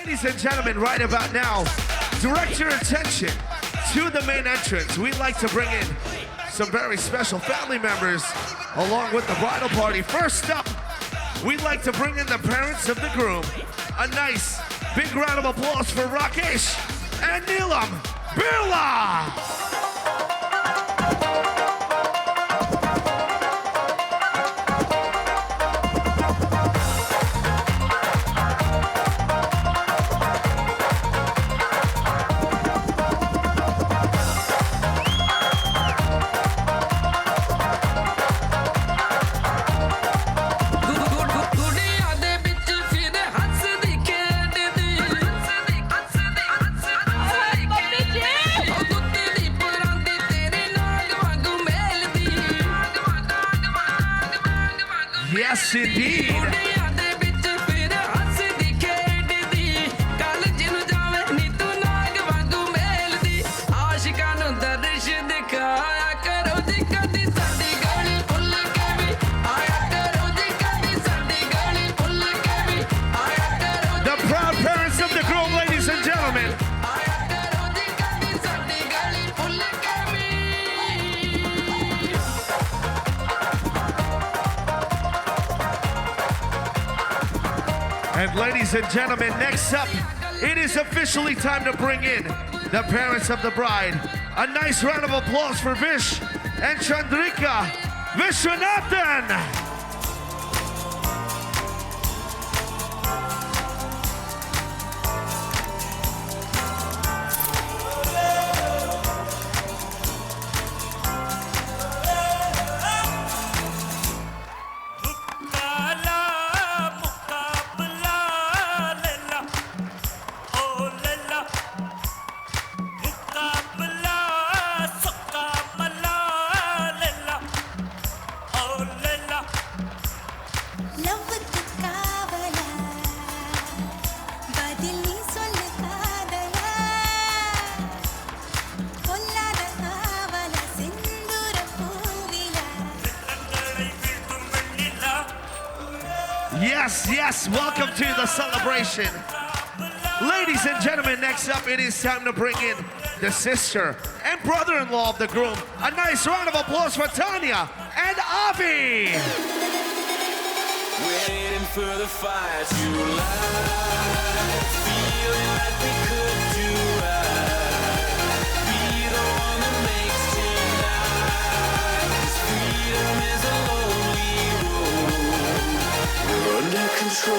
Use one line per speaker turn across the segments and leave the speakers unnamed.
Ladies and gentlemen, right about now, direct your attention to the main entrance. We'd like to bring in some very special family members along with the bridal party. First up, we'd like to bring in the parents of the groom. A nice big round of applause for Rakesh and Neelam Birla. Yes, indeed. The proud parents of the groom, ladies and gentlemen. And ladies and gentlemen, next up, it is officially time to bring in the parents of the bride. A nice round of applause for Vish and Chandrika Vishwanathan. Yes, welcome to the celebration. Ladies and gentlemen, next up, it is time to bring in the sister and brother-in-law of the groom. A nice round of applause for Tanya and Avi.
Waiting for the fire to light, feeling like we could do right. Be the one that makes tonight, 'cause freedom is a lonely road. We're under control.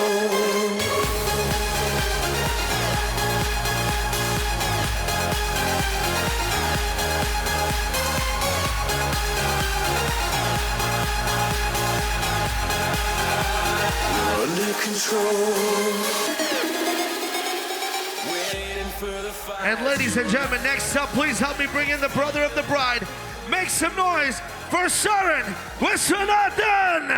We're under control. Waiting for the fire.
And ladies and gentlemen, next up, please help me bring in the brother of the bride. Make some noise for Sharon Vishwanathan.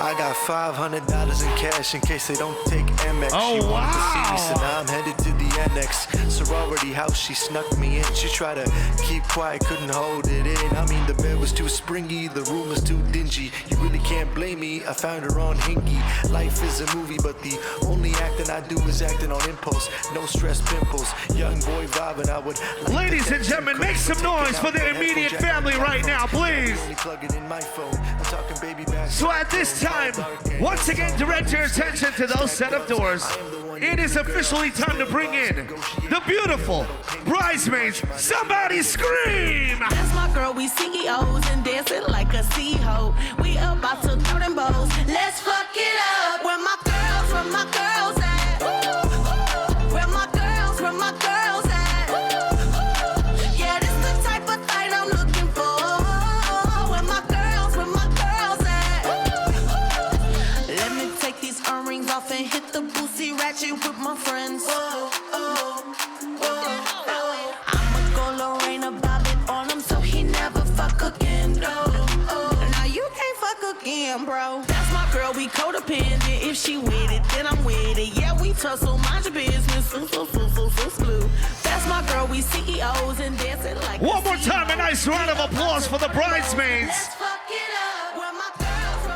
I got $500 in cash in case they don't take Amex.
Oh,
she wanted to see
wow.
me, so now I'm headed to the annex. Sorority house, she snuck me in. She tried to keep quiet, couldn't hold it in. I mean, the bed was too springy, the room was too dingy. You really can't blame me, I found her on Hinky. Life is a movie, but the only acting I do is acting on impulse. No stress pimples, young boy vibing, I would like.
Ladies and gentlemen, make some noise for the immediate family right now, please.
Plug it in my phone. I'm talking baby back.
So at this time, once again, direct your attention to those set of doors. It is officially time to bring in the beautiful bridesmaids. Somebody scream!
That's my girl, we CEOs and dancing like a C-ho. We about to throw them bows. Let's fuck it up. Where my girls at? Where my girls at? Yeah, this the type of thing I'm looking for. Where my girls at? Let me take these earrings off and hit the boosie ratchet with my friends. I'ma go Lorena Bobbitt on him so he never fuck again. Now you can't fuck again, bro. That's my girl, we codependent. If she with it, then I'm with it. Yeah, we tussle, mind your business. So. That's my girl, we CEOs and dancing like.
One more time, a nice round of applause for the bridesmaids.
Let's fuck it up. Where my girls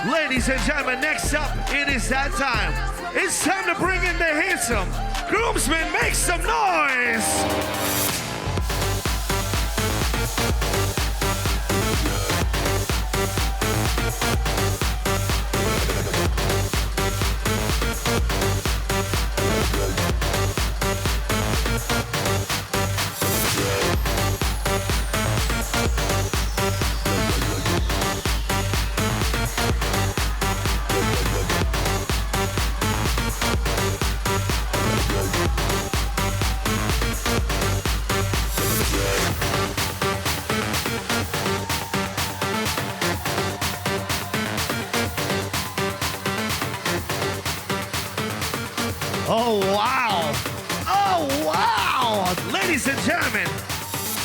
Ladies and gentlemen, next up, it is that time. It's time to bring in the handsome groomsmen. Make some noise. Oh, wow. Oh, wow. Ladies and gentlemen,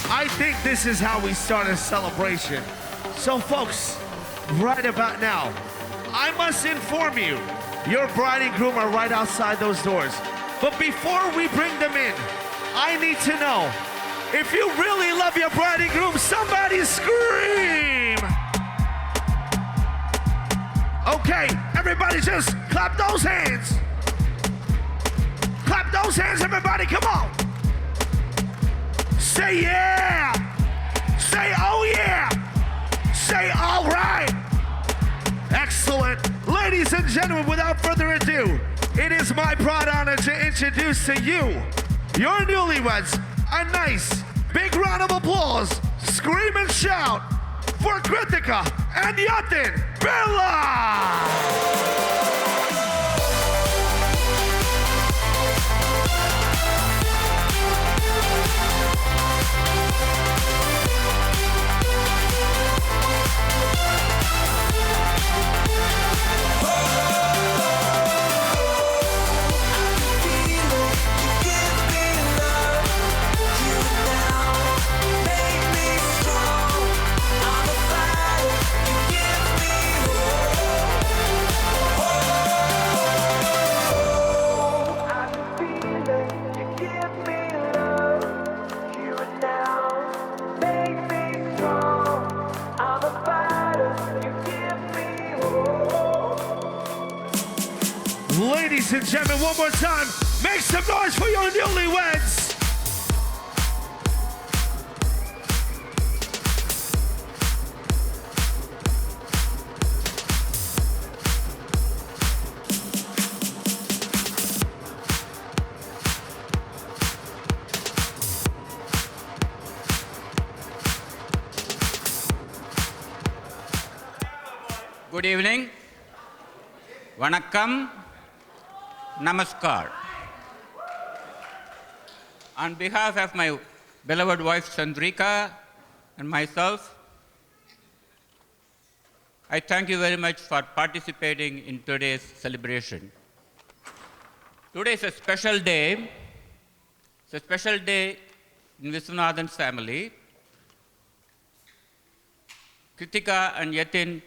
I think this is how we start a celebration. So, folks, right about now, I must inform you, your bride and groom are right outside those doors. But before we bring them in, I need to know, if you really love your bride and groom, somebody scream. Okay, everybody just clap those hands. Clap those hands, everybody, come on. Say yeah. Say oh yeah. Say all right. Excellent. Ladies and gentlemen, without further ado, it is my proud honor to introduce to you, your newlyweds, a nice big round of applause, scream and shout for Krithika and Yatin. Bella! Ladies and gentlemen, one more time, make some noise for your newlyweds.
Good evening. Vanakkam. Namaskar. On behalf of my beloved wife Chandrika and myself, I thank you very much for participating in today's celebration. Today is a special day. It's a special day in Viswanathan's family. Krithika and Yatin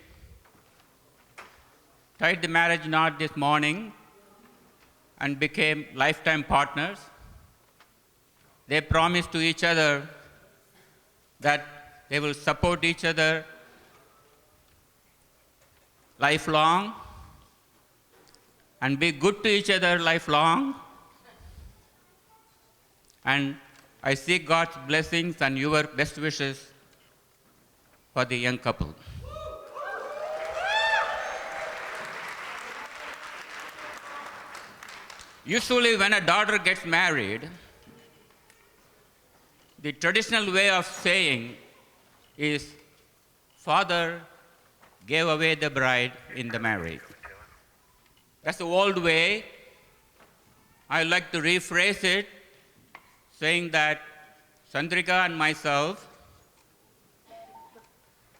tied the marriage knot this morning and became lifetime partners. They promised to each other that they will support each other lifelong and be good to each other lifelong. And I seek God's blessings and your best wishes for the young couple. Usually when a daughter gets married, the traditional way of saying is, father gave away the bride in the marriage. That's the old way. I like to rephrase it, saying that Chandrika and myself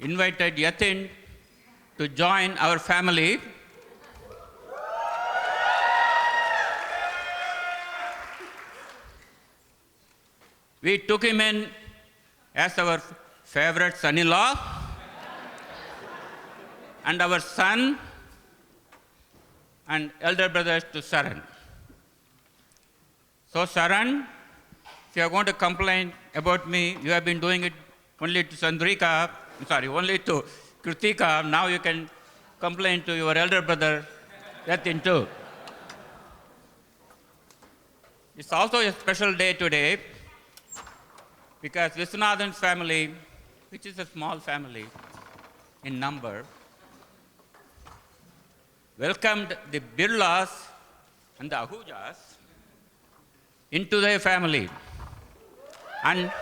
invited Yatin to join our family. We took him in as our favorite son-in-law and our son and elder brothers to Saran. So Saran, if you are going to complain about me, you have been doing it only to Chandrika, only to Krithika, now you can complain to your elder brother, Yatin too. It's also a special day today because Viswanathan's family, which is a small family in number, welcomed the Birlas and the Ahujas into their family. And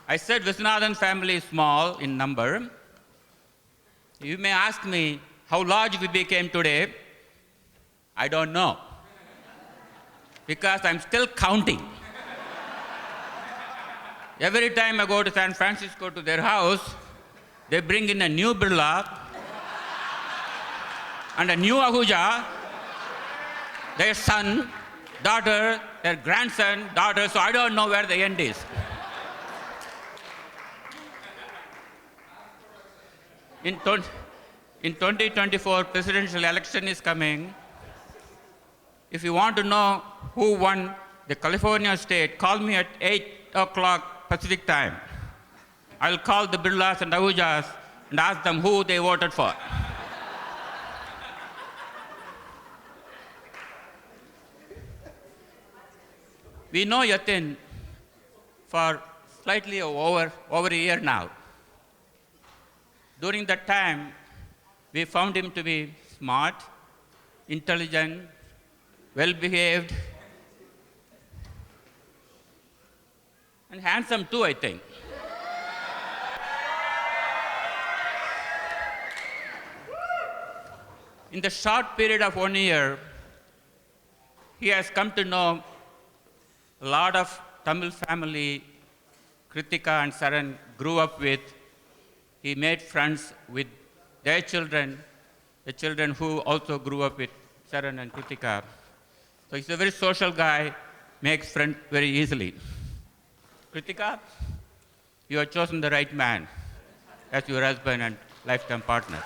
I said Viswanathan's family is small in number. You may ask me how large we became today. I don't know, because I'm still counting. Every time I go to San Francisco to their house, they bring in a new Birla and a new Ahuja, their son, daughter, their grandson, daughter, so I don't know where the end is. In 2024, presidential election is coming. If you want to know who won the California state, call me at 8 o'clock Pacific time. I'll call the Birlas and Ahujas and ask them who they voted for. We know Yatin for slightly over a year now. During that time, we found him to be smart, intelligent, well-behaved, and handsome too, I think. In the short period of 1 year, he has come to know a lot of Tamil family Krithika and Saran grew up with. He made friends with their children, the children who also grew up with Saran and Krithika. So he's a very social guy, makes friends very easily. Krithika, you have chosen the right man as your husband and lifetime partner.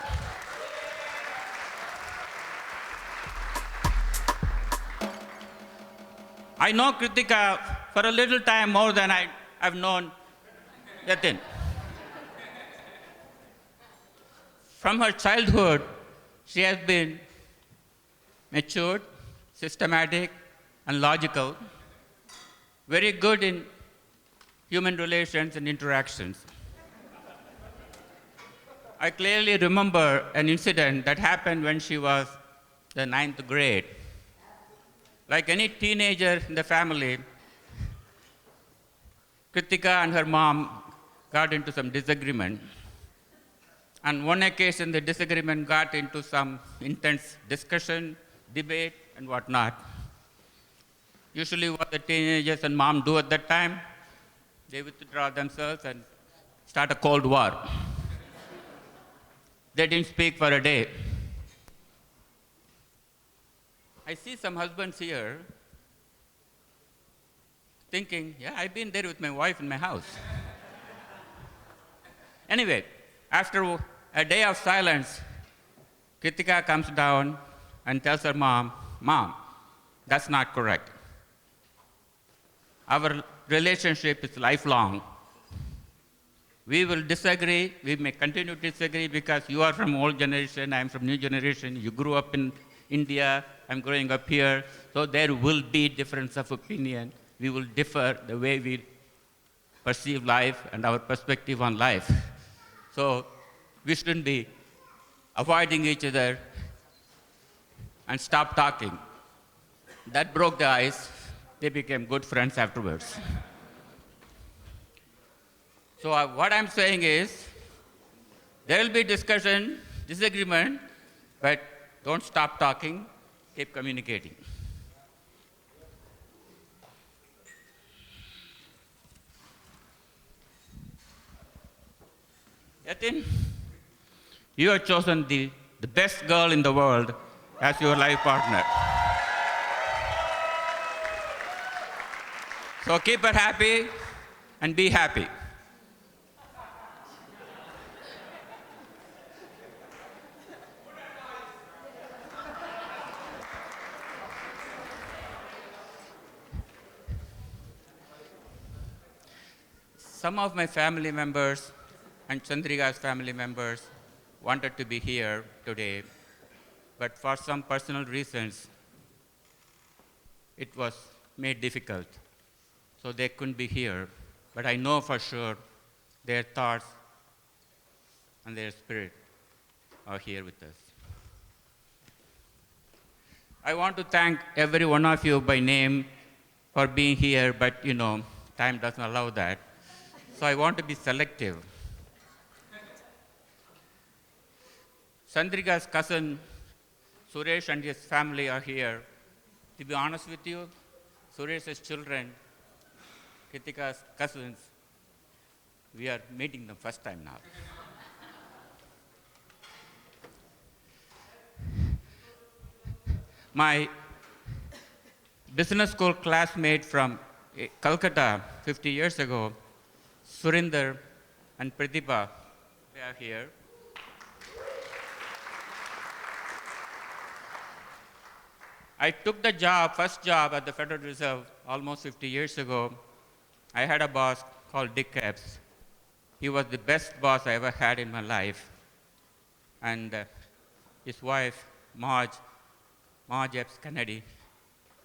I know Krithika for a little time more than I've known Yatin. From her childhood, she has been matured, systematic, and logical, very good in human relations and interactions. I clearly remember an incident that happened when she was the 9th grade. Like any teenager in the family, Krithika and her mom got into some disagreement. On one occasion, the disagreement got into some intense discussion, debate, and whatnot. Usually what the teenagers and mom do at that time, they withdraw themselves and start a Cold War. They didn't speak for a day. I see some husbands here thinking, yeah, I've been there with my wife in my house. Anyway, after a day of silence, Krithika comes down and tells her mom, Mom, that's not correct. Our relationship is lifelong. We will disagree, we may continue to disagree because you are from old generation, I'm from new generation, you grew up in India, I'm growing up here, so there will be difference of opinion. We will differ the way we perceive life and our perspective on life. So we shouldn't be avoiding each other and stop talking. That broke the ice. They became good friends afterwards. So what I'm saying is, there will be discussion, disagreement, but don't stop talking, keep communicating. Yatin, you have chosen the best girl in the world as your life partner. So keep her happy and be happy. Some of my family members and Chandrika's family members wanted to be here today, but for some personal reasons, it was made difficult. So they couldn't be here. But I know for sure their thoughts and their spirit are here with us. I want to thank every one of you by name for being here, but time doesn't allow that. So I want to be selective. Chandrika's cousin, Suresh, and his family are here. To be honest with you, Suresh's children, Krithika's cousins, we are meeting them first time now. My business school classmate from Calcutta 50 years ago, Surinder and Pratibha, they are here. I took the first job at the Federal Reserve almost 50 years ago. I had a boss called Dick Epps. He was the best boss I ever had in my life. And his wife, Marge Epps Kennedy,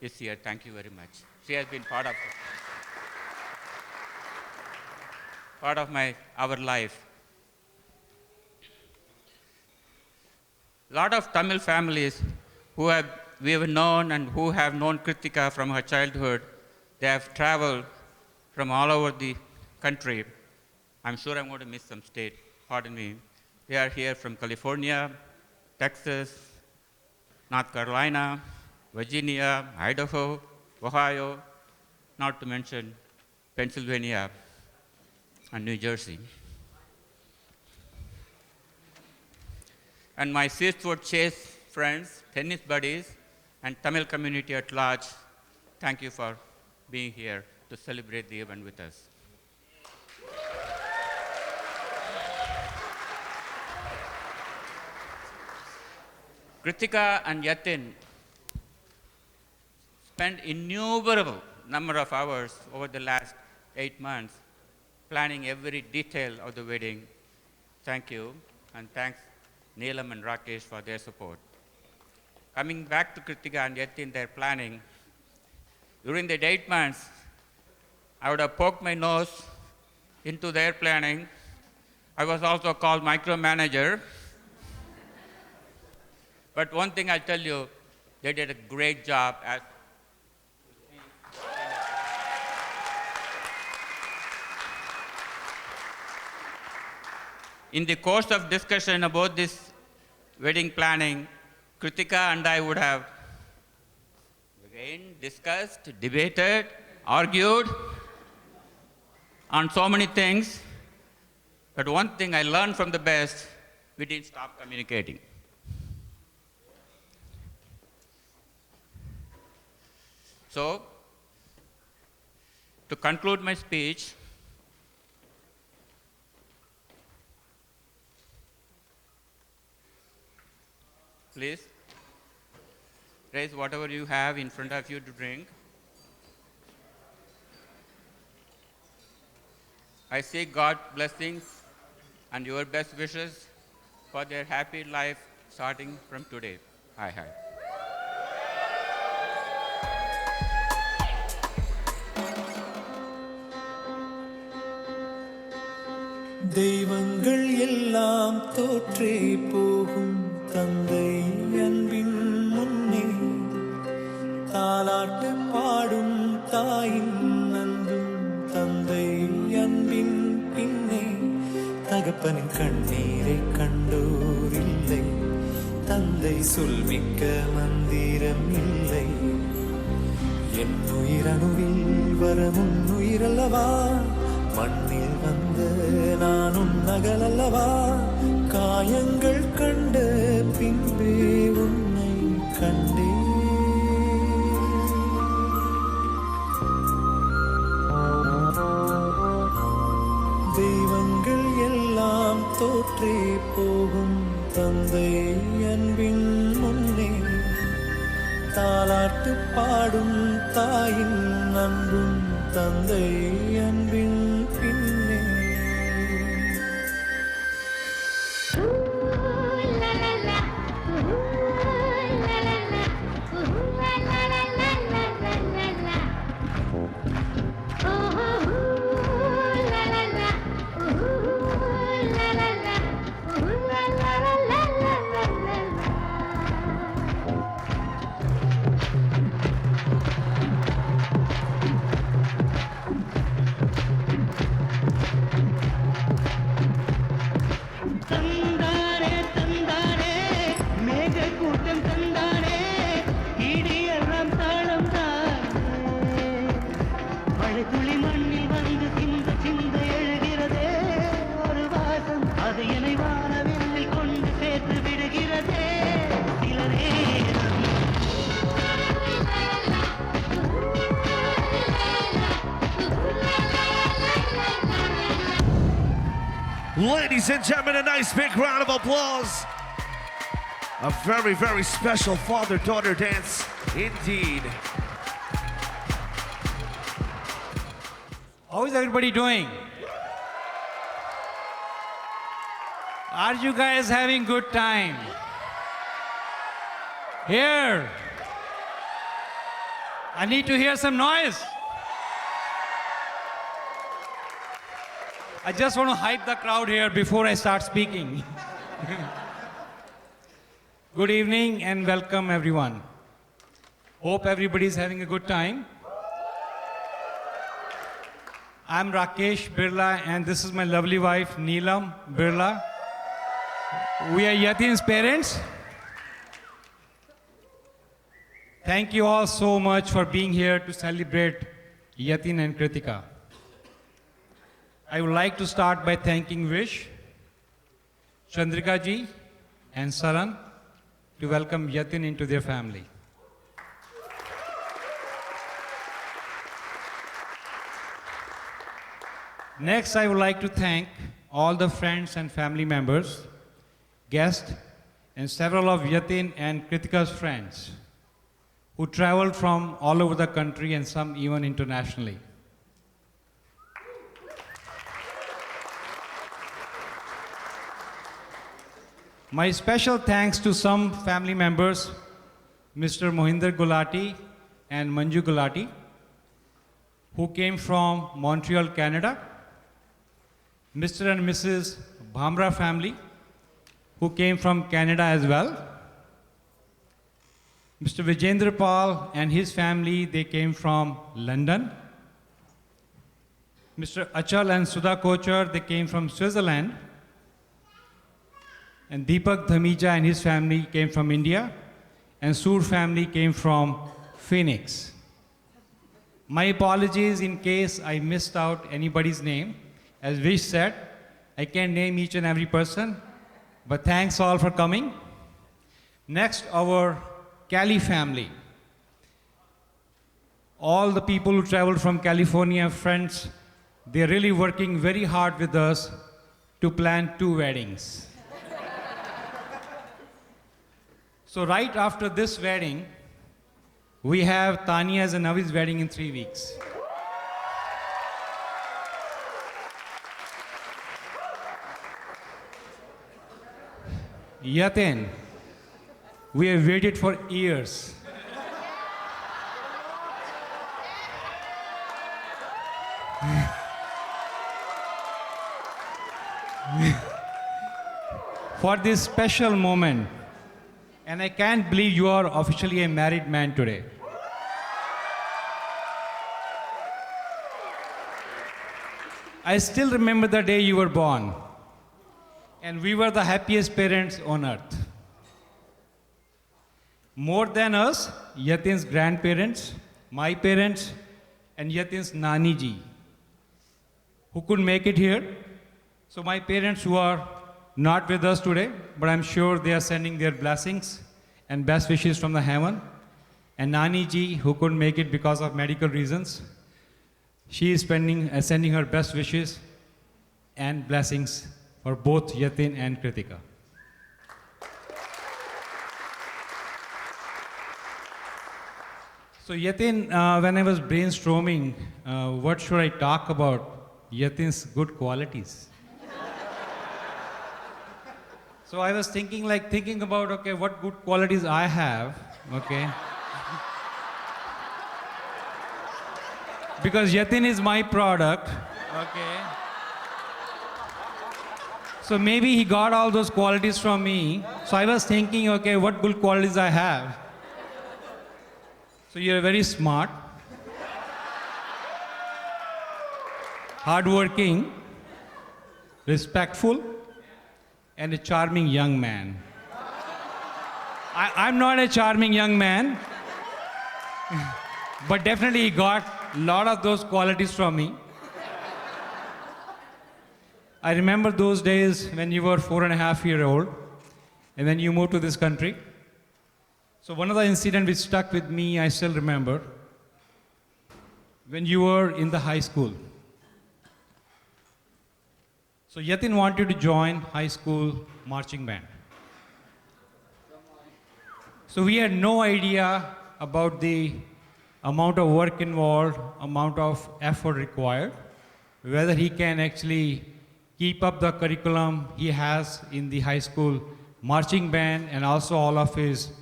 is here. Thank you very much. She has been part of our life. A lot of Tamil families we have known and who have known Krithika from her childhood, they have traveled from all over the country. I'm sure I'm going to miss some state, pardon me. They are here from California, Texas, North Carolina, Virginia, Idaho, Ohio, not to mention Pennsylvania and New Jersey. And my Seafood Chase friends, tennis buddies, and Tamil community at large, thank you for being here to celebrate the event with us. Krithika and Yatin spent innumerable number of hours over the last 8 months planning every detail of the wedding. Thank you, and thanks Neelam and Rakesh for their support. Coming back to Krithika and Yatin, their planning, during the 8 months, I would have poked my nose into their planning. I was also called micromanager. But one thing I'll tell you, they did a great job. In the course of discussion about this wedding planning, Krithika and I would have again discussed, debated, argued on so many things. But one thing I learned from the best, we didn't stop communicating. So, to conclude my speech, please raise whatever you have in front of you to drink. I seek God's blessings and your best wishes for their happy life starting from today. Hi.
தெய்வங்கள் எல்லாம் தோற்றே போகும் தந்தை அன்பின் முன்னே தாலாட்டு பாடும் தாயின் அன்பும் தந்தை அன்பின் பின்னே தகப்பனின் கண்ணீரை கண்டோர் இல்லை தந்தை சொல்மிக்க மந்திரம் இல்லை என் உயிரணுவில் வரமுன் உயிரல்லவா மண்ணில் வந்த நானும் நகலல்லவா காயங்கள் கண்ட பின்பே உன்னை கண்டே தெய்வங்கள் எல்லாம் தோற்றே போகும் தந்தை அன்பின் முன்னே தாலாட்டு பாடும் தாயின் அன்பும் தந்தை அன்பின் பின்னே
தந்தானே தந்தானே மேக கூட்டம் தந்தானே இடியெல்லாம் தாளம் தானே மழை துளி மண்ணில் வந்து சிந்த சிந்த எழுகிறதே ஒரு வாசம் அது என்னை வானவில்லில் கொண்டு சேர்த்து விடுகிறதே சில நேரம்
Ladies and gentlemen, a nice big round of applause. A very, very special father-daughter dance indeed.
How is everybody doing? Are you guys having good time? Here. I need to hear some noise. I just want to hype the crowd here before I start speaking. Good evening and welcome everyone. Hope everybody is having a good time. I'm Rakesh Birla and this is my lovely wife Neelam Birla. We are Yatin's parents. Thank you all so much for being here to celebrate Yatin and Krithika. I would like to start by thanking Vish, Chandrika ji and Saran to welcome Yatin into their family. Next, I would like to thank all the friends and family members, guests, and several of Yatin and Krithika's friends who traveled from all over the country and some even internationally. My special thanks to some family members, Mr. Mohinder Gulati and Manju Gulati, who came from Montreal, Canada, Mr. and Mrs. Bhamra family, who came from Canada as well, Mr. Vijendra Pal and his family, they came from London, Mr. Achal and Sudha Kochar, they came from Switzerland, and Deepak Dhamija and his family came from India, and Sur family came from Phoenix. My apologies in case I missed out anybody's name. As Vish said, I can't name each and every person, but thanks all for coming. Next, our Cali family. All the people who traveled from California, friends, they're really working very hard with us to plan 2 weddings. So right after this wedding, we have Tania's and Navi's wedding in 3 weeks. Yatin, we have waited for years. For this special moment. And I can't believe you are officially a married man today. I still remember the day you were born. And we were the happiest parents on earth. More than us, Yatin's grandparents, my parents, and Yatin's Nani ji, who couldn't make it here. So my parents who are not with us today, but I'm sure they are sending their blessings and best wishes from the heaven. And Nani ji, who couldn't make it because of medical reasons, she is sending her best wishes and blessings for both Yatin and Krithika. So Yatin, when I was brainstorming, what should I talk about Yatin's good qualities? So I was thinking about, okay, what good qualities I have, okay? Because Yatin is my product, okay? So maybe he got all those qualities from me. So I was thinking, okay, what good qualities I have? So you're very smart, hardworking, respectful, and a charming young man. I'm not a charming young man, but definitely he got a lot of those qualities from me. I remember those days when you were 4.5 years old and when you moved to this country. So one of the incidents which stuck with me, I still remember, when you were in the high school. So Yatin wanted to join high school marching band. So we had no idea about the amount of work involved, amount of effort required, whether he can actually keep up the curriculum he has in the high school marching band and also all of his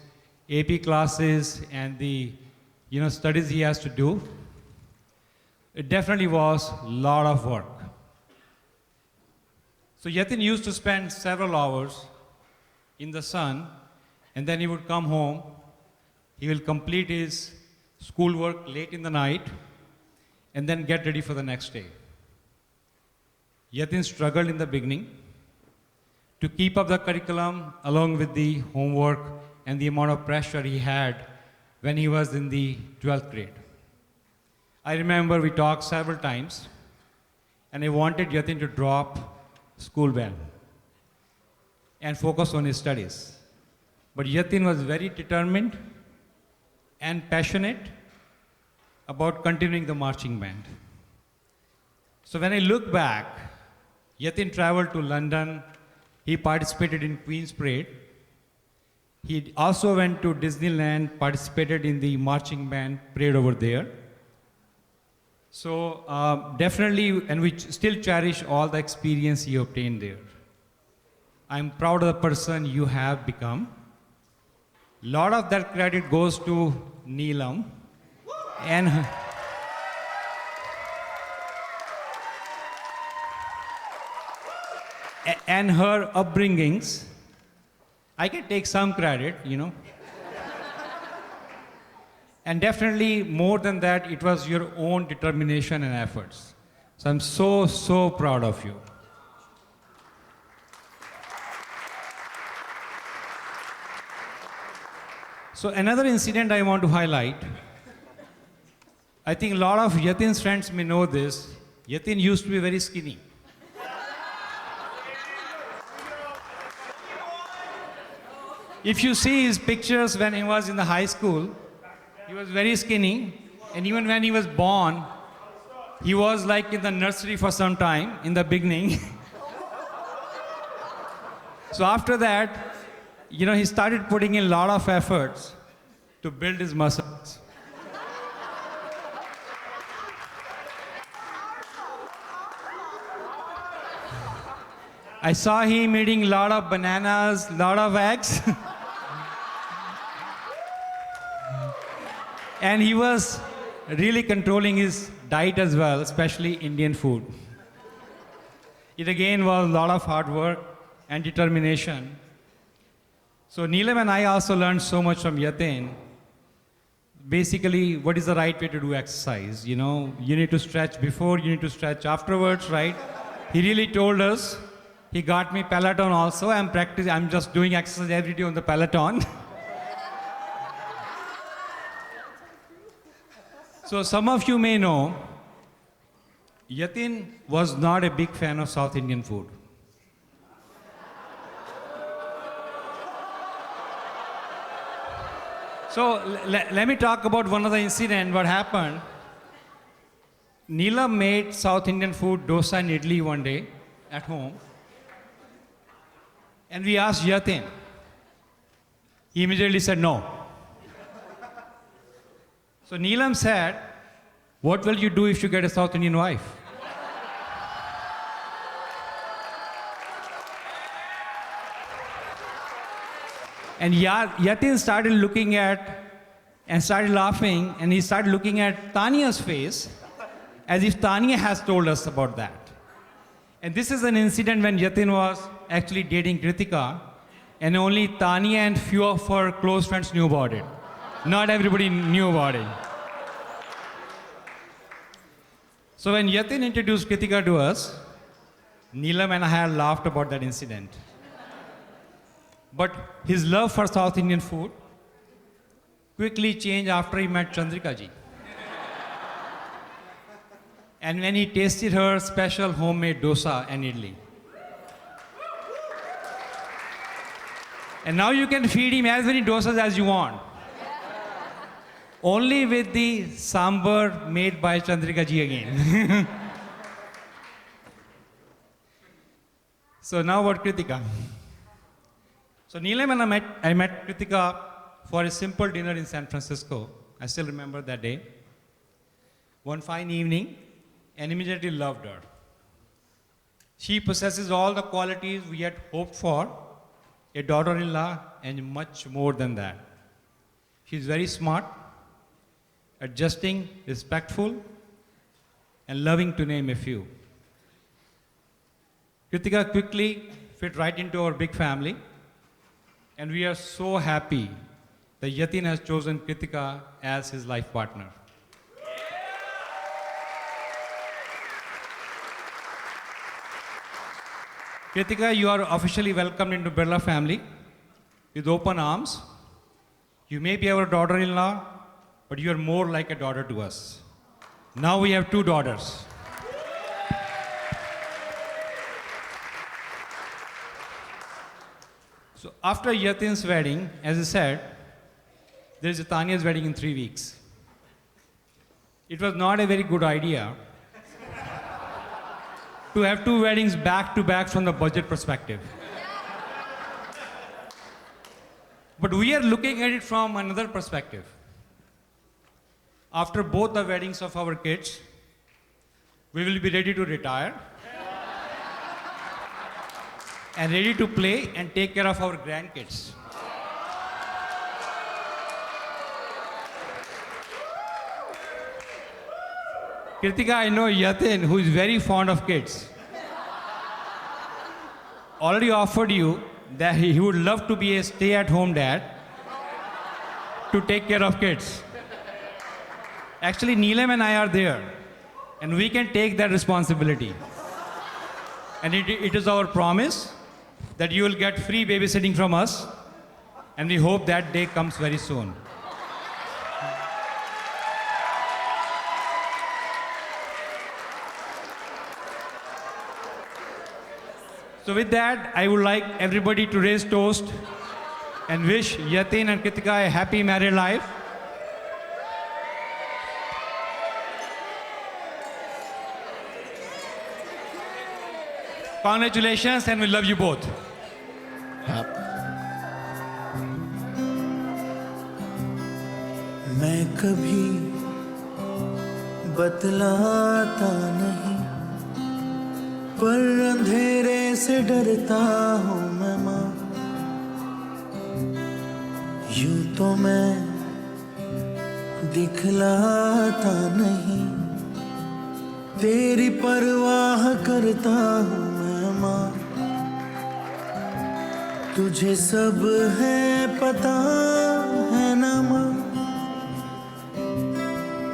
AP classes and the studies he has to do. It definitely was a lot of work. So Yatin used to spend several hours in the sun, and then he would come home. He will complete his schoolwork late in the night and then get ready for the next day. Yatin struggled in the beginning to keep up the curriculum along with the homework and the amount of pressure he had when he was in the 12th grade. I remember we talked several times, and I wanted Yatin to drop school band and focus on his studies. But Yatin was very determined and passionate about continuing the marching band. So when I look back, Yatin traveled to London. He participated in Queen's Parade. He also went to Disneyland, participated in the marching band parade over there. So definitely, and we still cherish all the experience he obtained there. I'm proud of the person you have become. A lot of that credit goes to Neelam and her upbringings. I can take some credit, And definitely more than that, it was your own determination and efforts. So I'm so proud of you. So another incident I want to highlight. I think a lot of Yatin's friends may know this. Yatin used to be very skinny. If you see his pictures when he was in the high school, he was very skinny, and even when he was born, he was like in the nursery for some time, in the beginning. So after that, he started putting in a lot of efforts to build his muscles. I saw him eating a lot of bananas, a lot of eggs. And he was really controlling his diet as well, especially Indian food. It again was a lot of hard work and determination. So Neelam and I also learned so much from Yatin. Basically, what is the right way to do exercise? You need to stretch before, you need to stretch afterwards, right? He really told us. He got me Peloton also. I'm just doing exercise every day on the Peloton. So some of you may know, Yatin was not a big fan of South Indian food. So let me talk about one of the incidents, what happened. Neelam made South Indian food, dosa and idli one day at home. And we asked Yatin. He immediately said no. So Neelam said, what will you do if you get a South Indian wife? And Yatin started looking at and started laughing, and he started looking at Tania's face as if Tania has told us about that. And this is an incident when Yatin was actually dating Krithika, and only Tania and few of her close friends knew about it. Not everybody knew about it. So when Yatin introduced Krithika to us, Neelam and I had laughed about that incident. But his love for South Indian food quickly changed after he met Chandrika ji. And when he tasted her special homemade dosa and idli. And now you can feed him as many dosas as you want. Only with the sambar made by Chandrika ji again. So now about Krithika. So Neelam and I met Krithika for a simple dinner in San Francisco. I still remember that day. One fine evening, and immediately loved her. She possesses all the qualities we had hoped for, a daughter-in-law, and much more than that. She's very smart, adjusting, respectful, and loving, to name a few. Krithika quickly fit right into our big family, and we are so happy that Yatin has chosen Krithika as his life partner. Krithika, you are officially welcomed into Birla family with open arms. You may be our daughter-in-law, but you are more like a daughter to us. Now we have 2 daughters. So after Yatin's wedding, as I said, there is a Tanya's wedding in 3 weeks. It was not a very good idea to have 2 weddings back to back from the budget perspective. But we are looking at it from another perspective. After both the weddings of our kids, we will be ready to retire and ready to play and take care of our grandkids. Krithika, I know Yatin, who is very fond of kids, already offered you that he would love to be a stay-at-home dad to take care of kids. Actually, Neelam and I are there, and we can take that responsibility. And it is our promise that you will get free babysitting from us, and we hope that day comes very soon. So with that, I would like everybody to raise toast and wish Yatin and Krithika a happy married life. Congratulations, and we love you both.
मैं कभी बतलाता नहीं, पर अंधेरे से डरता हूँ मैं माँ। यूं तो मैं दिखलाता नहीं, तेरी परवाह करता हूँ मैं माँ। तुझे सब है पता है ना माँ,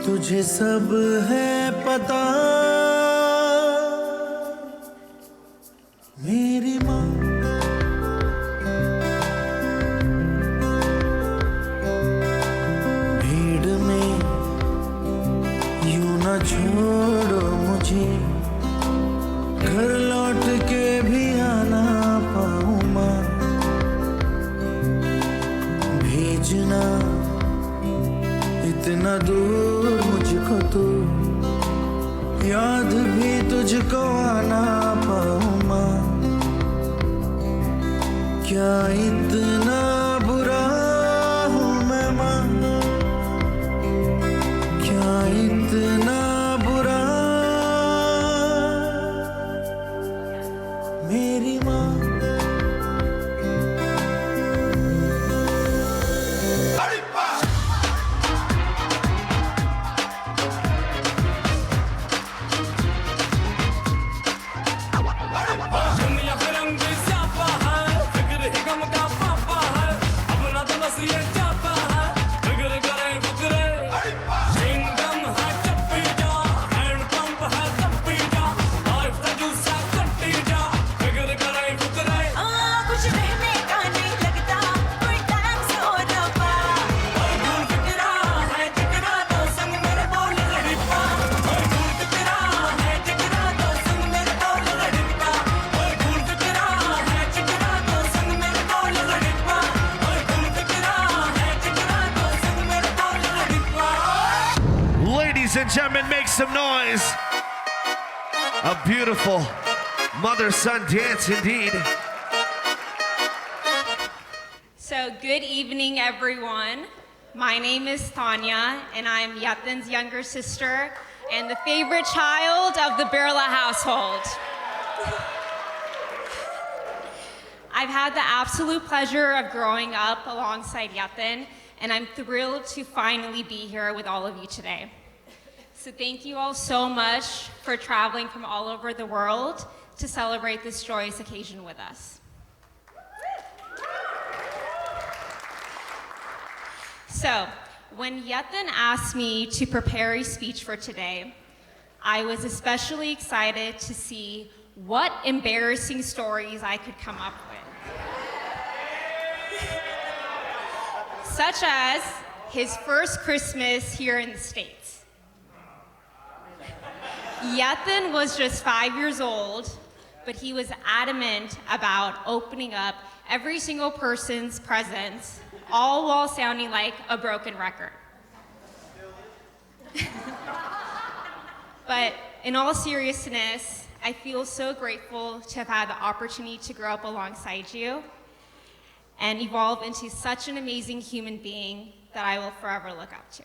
तुझे सब है पता मेरी माँ। भीड़ में यूं न छोड़ो मुझे, घर लौट के भी आना पाऊँ माँ। भेजना इतना दूर मुझको तू, याद भी तुझको आना पाऊँ माँ। क्या इतना बुरा हूँ मैं माँ, क्या इतना बुरा मेरी माँ।
दुनिया रंग स्यापा है, फिक्र ही गम का पापा है।
and gentlemen, make some noise. A beautiful mother-son dance indeed.
So, good evening, everyone. My name is Tanya, and I'm Yatin's younger sister and the favorite child of the Birla household. I've had the absolute pleasure of growing up alongside Yatin, and I'm thrilled to finally be here with all of you today. So thank you all so much for traveling from all over the world to celebrate this joyous occasion with us. So, when Yatin asked me to prepare a speech for today, I was especially excited to see what embarrassing stories I could come up with. Such as his first Christmas here in the States. Yatin was just 5 years old, but he was adamant about opening up every single person's presents, all while sounding like a broken record. But in all seriousness, I feel so grateful to have had the opportunity to grow up alongside you and evolve into such an amazing human being that I will forever look up to.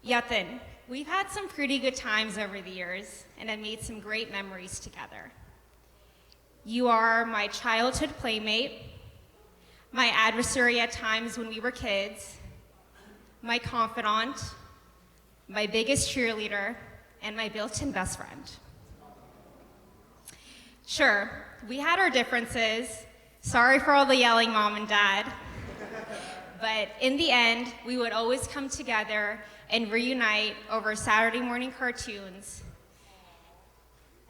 Yatin, we've had some pretty good times over the years and have made some great memories together. You are my childhood playmate, my adversary at times when we were kids, my confidant, my biggest cheerleader, and my built-in best friend. Sure, we had our differences. Sorry for all the yelling, Mom and Dad. But in the end, we would always come together and reunite over Saturday morning cartoons.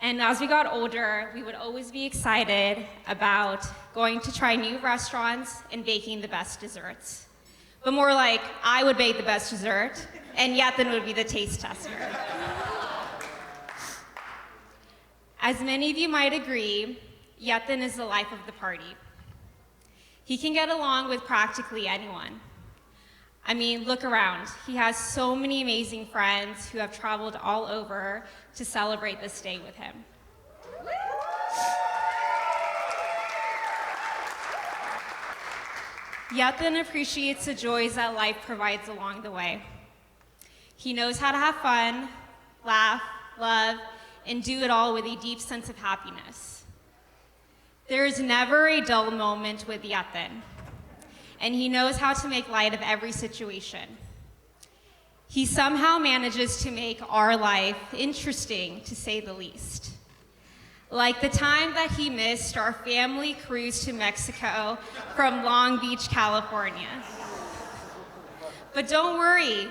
And as we got older, we would always be excited about going to try new restaurants and baking the best desserts. But more like, I would bake the best dessert, and Yatin would be the taste tester. As many of you might agree, Yatin is the life of the party. He can get along with practically anyone. I mean, look around. He has so many amazing friends who have traveled all over to celebrate this day with him. Yatin appreciates the joys that life provides along the way. He knows how to have fun, laugh, love, and do it all with a deep sense of happiness. There is never a dull moment with Yatin, and he knows how to make light of every situation. He somehow manages to make our life interesting, to say the least. Like the time that he missed our family cruise to Mexico from Long Beach, California. But don't worry,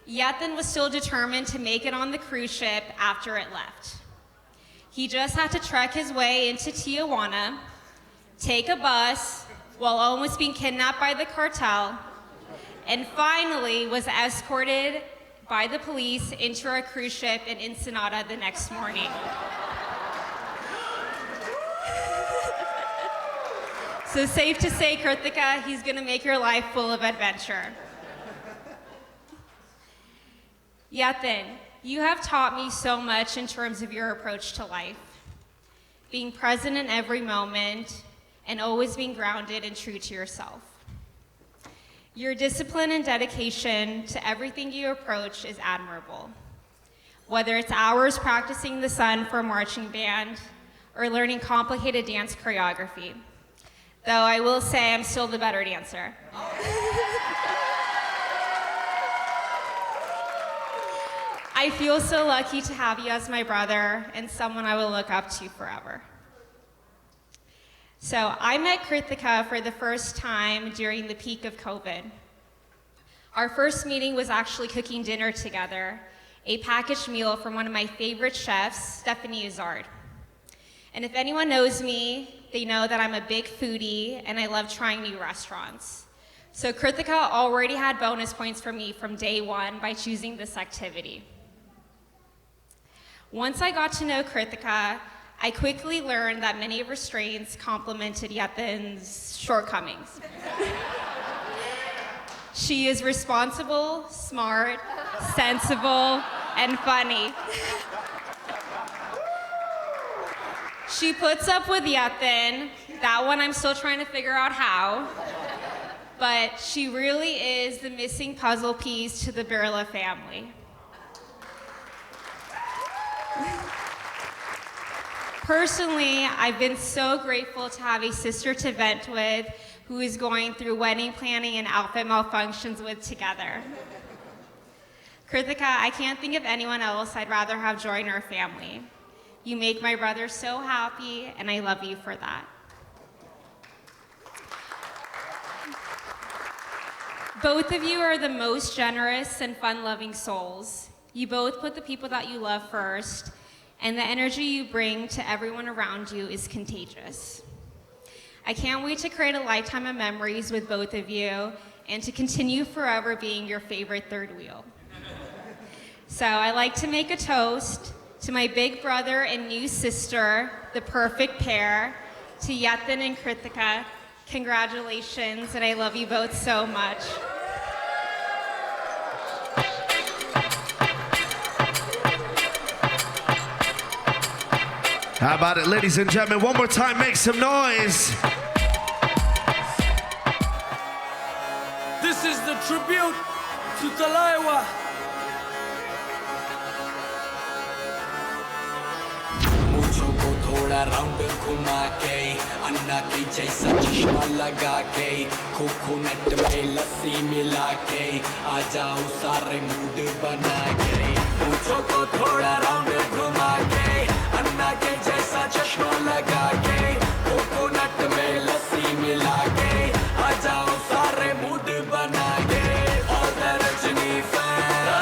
Yatin was still determined to make it on the cruise ship after it left. He just had to trek his way into Tijuana, take a bus while almost being kidnapped by the cartel, and finally was escorted by the police into our cruise ship in Ensenada the next morning. So safe to say, Krithika, he's gonna make your life full of adventure. Yatin, you have taught me so much in terms of your approach to life. Being present in every moment and always being grounded and true to yourself. Your discipline and dedication to everything you approach is admirable. Whether it's hours practicing the sun for a marching band or learning complicated dance choreography. Though I will say I'm still the better dancer. I feel so lucky to have you as my brother and someone I will look up to forever. So I met Krithika for the first time during the peak of COVID. Our first meeting was actually cooking dinner together, a packaged meal from one of my favorite chefs, Stephanie Uzard. And if anyone knows me, they know that I'm a big foodie and I love trying new restaurants. So Krithika already had bonus points for me from day one by choosing this activity. Once I got to know Krithika, I quickly learned that many of her strengths complemented Yatin's shortcomings. She is responsible, smart, sensible, and funny. She puts up with Yatin. That one I'm still trying to figure out how. But she really is the missing puzzle piece to the Birla family. Personally, I've been so grateful to have a sister to vent with who is going through wedding planning and outfit malfunctions with together. Krithika, I can't think of anyone else I'd rather have join our family. You make my brother so happy, and I love you for that. Both of you are the most generous and fun-loving souls. You both put the people that you love first, and the energy you bring to everyone around you is contagious. I can't wait to create a lifetime of memories with both of you and to continue forever being your favorite third wheel. So I like to make a toast to my big brother and new sister, the perfect pair, to Yatin and Krithika. Congratulations, and I love you both so much.
How about it, ladies and gentlemen? One more time, make some noise.
This is the tribute to Talaiwa. मुझको को थोड़ा round घुमा के अन्ना के जैसा चश्मा लगा के कोकोनट में लस्सी मिला के आ जाओ सारे मूड बना के मुझको को थोड़ा राउंड घुमा के अन्ना के जैसा चश्मा लगा के कोकोनट में लस्सी मिला के आ जाओ सारे मूड बना के all the Rajni fans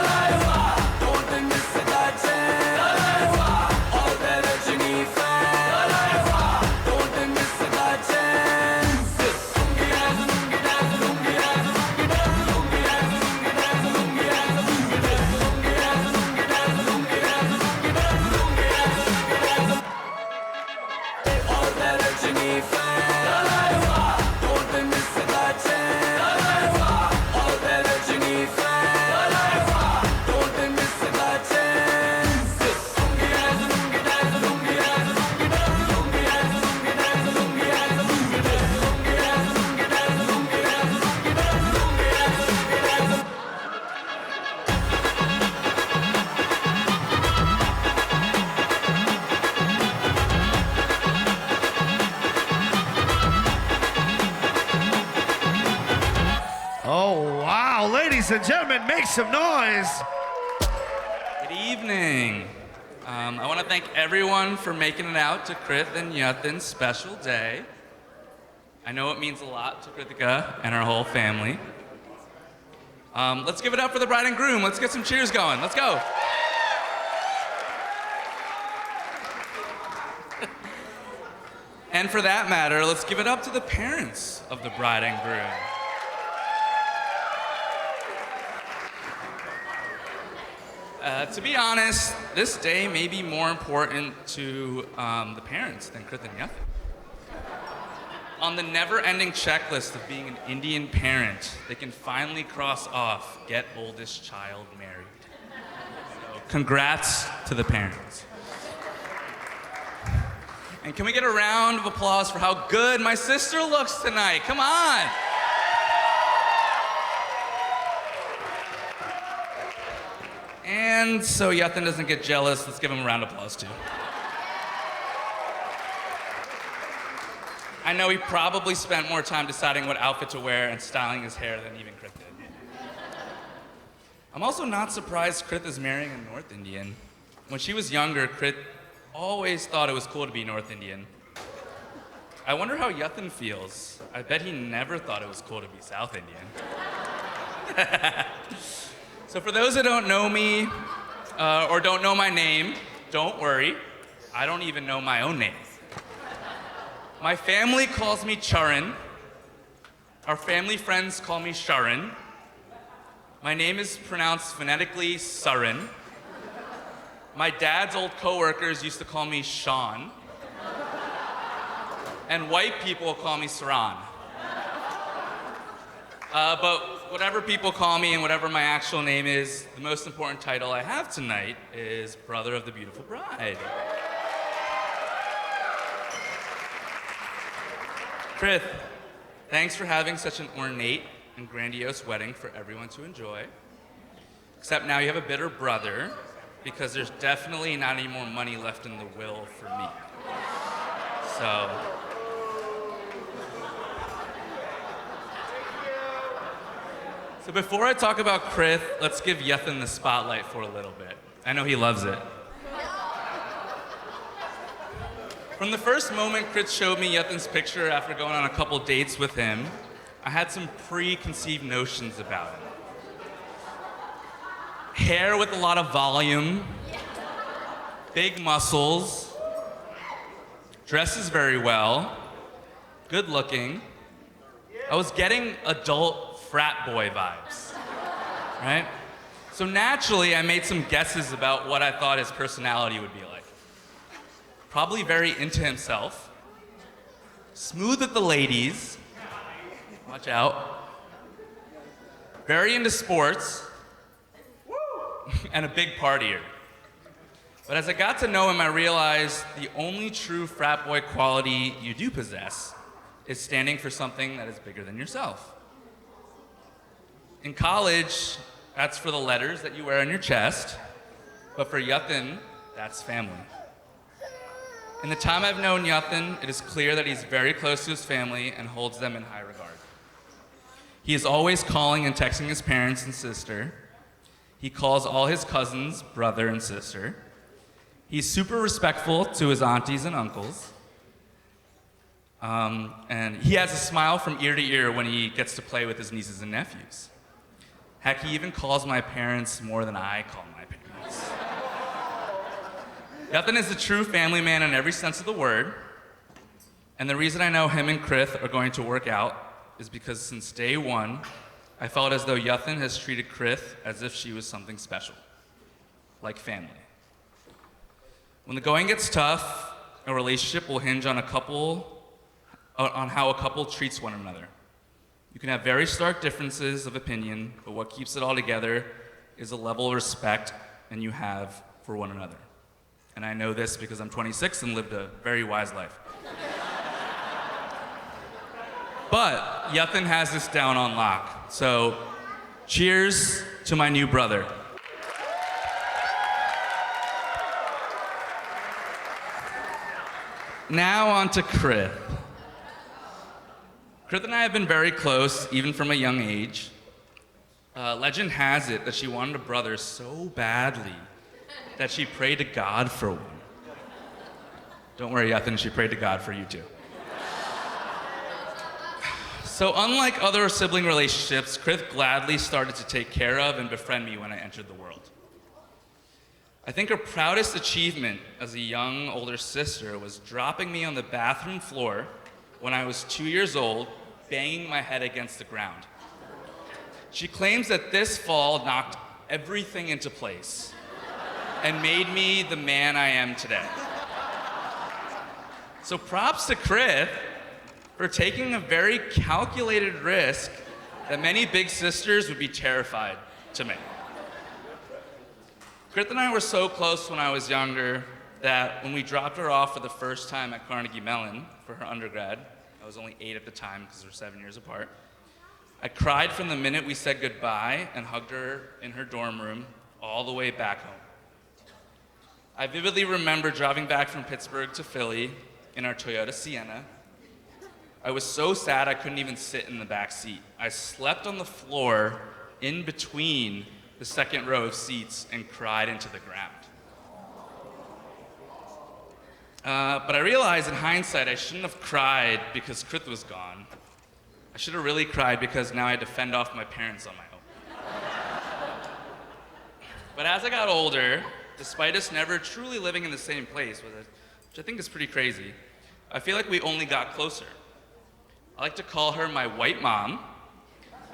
don't miss that chance all the Rajni fans don't miss that chance lungi dance lungi dance lungi dance lungi dance lungi dance lungi dance lungi dance lungi dance lungi dance lungi dance lungi dance lungi dance lungi dance all the Rajni fans don't miss that chance all the Rajni fans don't miss that chance lungi dance lungi dance lungi dance lungi dance lungi dance lungi dance lungi dance lungi dance lungi dance lungi dance lungi dance lungi dance lungi dance lungi dance
Oh, wow. Ladies and gentlemen, make some noise.
Good evening. I want to thank everyone for making it out to Krith and Yatin's special day. I know it means a lot to Krithika and her whole family. Let's give it up for the bride and groom. Let's get some cheers going. Let's go. And for that matter, let's give it up to the parents of the bride and groom. To be honest, this day may be more important to the parents than Krith and Yatin. On the never-ending checklist of being an Indian parent, they can finally cross off get oldest child married. So, congrats to the parents. And can we get a round of applause for how good my sister looks tonight? Come on. And so Yatin doesn't get jealous, let's give him a round of applause too. I know he probably spent more time deciding what outfit to wear and styling his hair than even Krith did. I'm also not surprised Krith is marrying a North Indian. When she was younger, Krith always thought it was cool to be North Indian. I wonder how Yatin feels. I bet he never thought it was cool to be South Indian. So for those that don't know me or don't know my name, don't worry. I don't even know my own name. My family calls me Charan. Our family friends call me Sharan. My name is pronounced phonetically Saran. My dad's old coworkers used to call me Sean. And white people call me Saran. But whatever people call me and whatever my actual name is, the most important title I have tonight is Brother of the Beautiful Bride. Krith, thanks for having such an ornate and grandiose wedding for everyone to enjoy. Except now you have a bitter brother, because there's definitely not any more money left in the will for me. So before I talk about Krith, let's give Yatin the spotlight for a little bit. I know he loves it. From the first moment Krith showed me Yatin's picture after going on a couple dates with him, I had some preconceived notions about him. Hair with a lot of volume, big muscles, dresses very well, good looking. I was getting adult frat boy vibes, right? So naturally, I made some guesses about what I thought his personality would be like. Probably very into himself, smooth with the ladies, watch out, very into sports, and a big partier. But as I got to know him, I realized the only true frat boy quality you do possess is standing for something that is bigger than yourself. In college, that's for the letters that you wear on your chest, but for Yatin, that's family. In the time I've known Yatin, it is clear that he's very close to his family and holds them in high regard. He is always calling and texting his parents and sister. He calls all his cousins brother and sister. He's super respectful to his aunties and uncles. And he has a smile from ear to ear when he gets to play with his nieces and nephews. Heck, he even calls my parents more than I call my parents. Yatin is a true family man in every sense of the word. And the reason I know him and Krith are going to work out is because since day one, I felt as though Yatin has treated Krith as if she was something special, like family. When the going gets tough, a relationship will hinge on how a couple treats one another. You can have very stark differences of opinion, but what keeps it all together is a level of respect and you have for one another. And I know this because I'm 26 and lived a very wise life. But Yatin has this down on lock. So cheers to my new brother. Now on to Krith. Krith and I have been very close, even from a young age. Legend has it that she wanted a brother so badly that she prayed to God for one. Don't worry, Yatin, she prayed to God for you too. So unlike other sibling relationships, Krith gladly started to take care of and befriend me when I entered the world. I think her proudest achievement as a young older sister was dropping me on the bathroom floor when I was 2 years old, banging my head against the ground. She claims that this fall knocked everything into place and made me the man I am today. So props to Krith for taking a very calculated risk that many big sisters would be terrified to make. Krith and I were so close when I was younger that when we dropped her off for the first time at Carnegie Mellon for her undergrad, I was only 8 at the time because we're 7 years apart, I cried from the minute we said goodbye and hugged her in her dorm room all the way back home. I vividly remember driving back from Pittsburgh to Philly in our Toyota Sienna. I was so sad I couldn't even sit in the back seat. I slept on the floor in between the second row of seats and cried into the ground. But I realized in hindsight I shouldn't have cried because Krith was gone. I should have really cried because now I had to fend off my parents on my own. But as I got older, despite us never truly living in the same place, which I think is pretty crazy, I feel like we only got closer. I like to call her my white mom,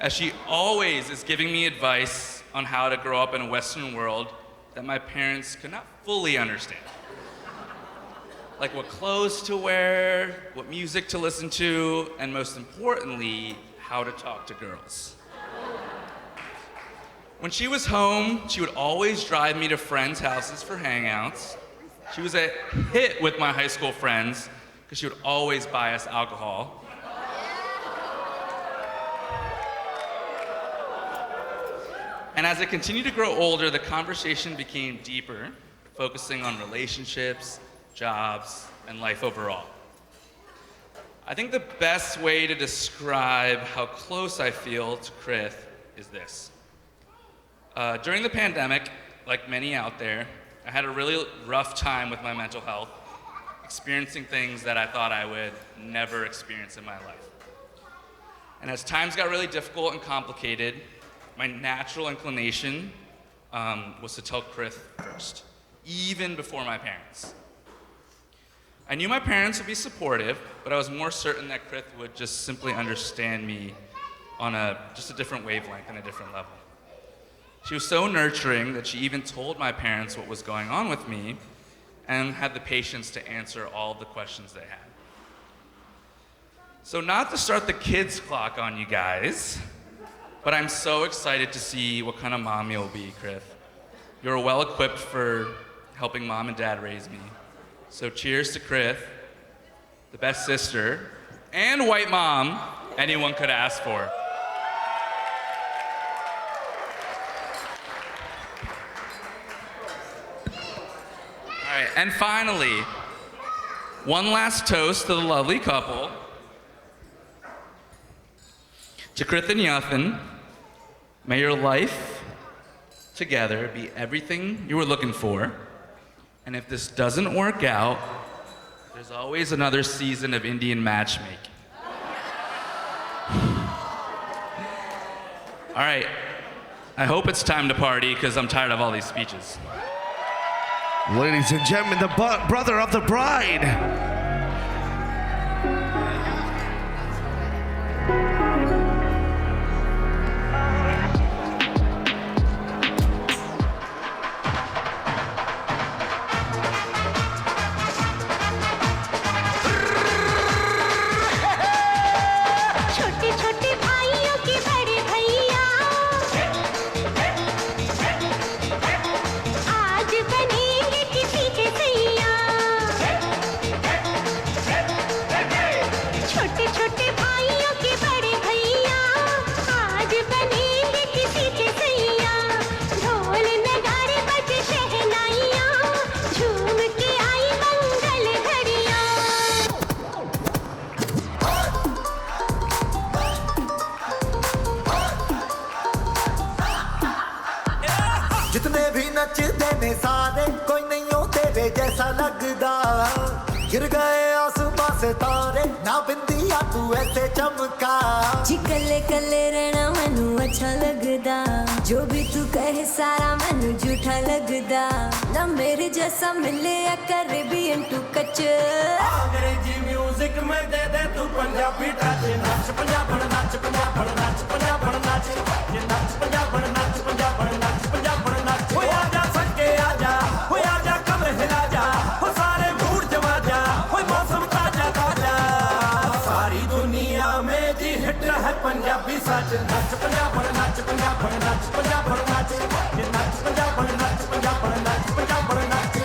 as she always is giving me advice on how to grow up in a Western world that my parents could not fully understand. like what clothes to wear, what music to listen to, and most importantly, how to talk to girls. When she was home, she would always drive me to friends' houses for hangouts. She was a hit with my high school friends because she would always buy us alcohol. And as I continued to grow older, the conversation became deeper, focusing on relationships, jobs, and life overall. I think the best way to describe how close I feel to Krith is this. During the pandemic, like many out there, I had a really rough time with my mental health, experiencing things that I thought I would never experience in my life. And as times got really difficult and complicated, my natural inclination was to tell Krith first, even before my parents. I knew my parents would be supportive, but I was more certain that Krith would just simply understand me on just a different wavelength and a different level. She was so nurturing that she even told my parents what was going on with me and had the patience to answer all of the questions they had. So not to start the kids clock on you guys, but I'm so excited to see what kind of mom you'll be, Krith. You're well equipped for helping mom and dad raise me. So cheers to Krith, the best sister and white mom anyone could ask for. All right, and finally, one last toast to the lovely couple. To Krith and Yatin, may your life together be everything you were looking for. And if this doesn't work out, there's always another season of Indian matchmaking. All right, I hope it's time to party because I'm tired of all these speeches.
Ladies and gentlemen, the brother of the bride.
जितने भी नचते ने सारे कोई नहीं हो तेरे जैसा लगदा गिर गए आसमां से तारे ना बिंदिया तू ऐसे चमका
जी कले कले रहना मैनू अच्छा लगदा जो भी तू कहे सारा मैनू झूठा लगदा ना मेरे जैसा मिले या करे भी इंटू कच
अंग्रेजी म्यूजिक में दे दे तू पंजाबी टच नच पंजाबण नच पंजाबण नच पंजाबण नच ये नच पंजाबण नच पंजाबण नच पंजाबण नच हो आजा सके आजा हो आजा कमर हिला जा हो सारे मूड जमा जा हो मौसम ताजा ताजा सारी दुनिया में जी हिट है पंजाबी सच नच पंजाबण नच पंजाबण नच पंजाबण नच ये नच पंजाबण नच पंजाबण नच पंजाबण नच